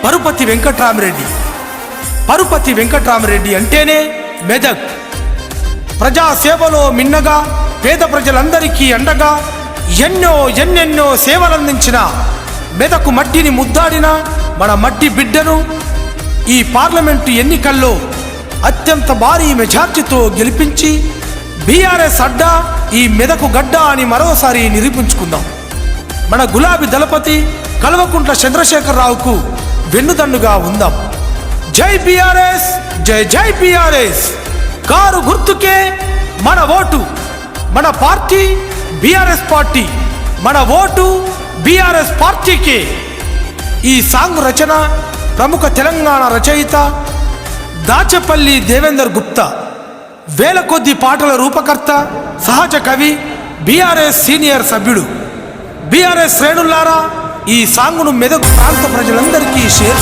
పరుపతి వెంకట్రామరెడ్డి. పరుపతి వెంకట్రామరెడ్డి అంటేనే మెదక్. ప్రజాసేవలో మిన్నగా పేద ప్రజలందరికీ అండగా ఎన్నెన్నో సేవలందించిన మెదకు మట్టిని ముద్దాడిన మన మట్టి బిడ్డను ఈ పార్లమెంటు ఎన్నికల్లో అత్యంత భారీ మెజార్టీతో గెలిపించి బీఆర్ఎస్ అడ్డా ఈ మెదకు గడ్డ అని మరోసారి నిరూపించుకుందాం. మన గులాబీ దళపతి కల్వకుంట్ల చంద్రశేఖరరావుకు వెన్నుదన్నుగా ఉందాం. జై బీఆర్ఎస్, జై జై బీఆర్ఎస్. కారు గుర్తుకే మన ఓటు, మన పార్టీ బీఆర్ఎస్ పార్టీ, మన ఓటు బీఆర్ఎస్ పార్టీకే. ఈ సాంగ్ రచన ప్రముఖ తెలంగాణ రచయిత దాచపల్లి దేవేందర్ గుప్తా. వేల కొద్ది పాటల రూపకర్త, సహజ కవి, బీఆర్ఎస్ సీనియర్ సభ్యుడు. బీఆర్ఎస్ శ్రేణులారా, ఈ సాంగ్ను మెదక్ ప్రాంత ప్రజలందరికీ షేర్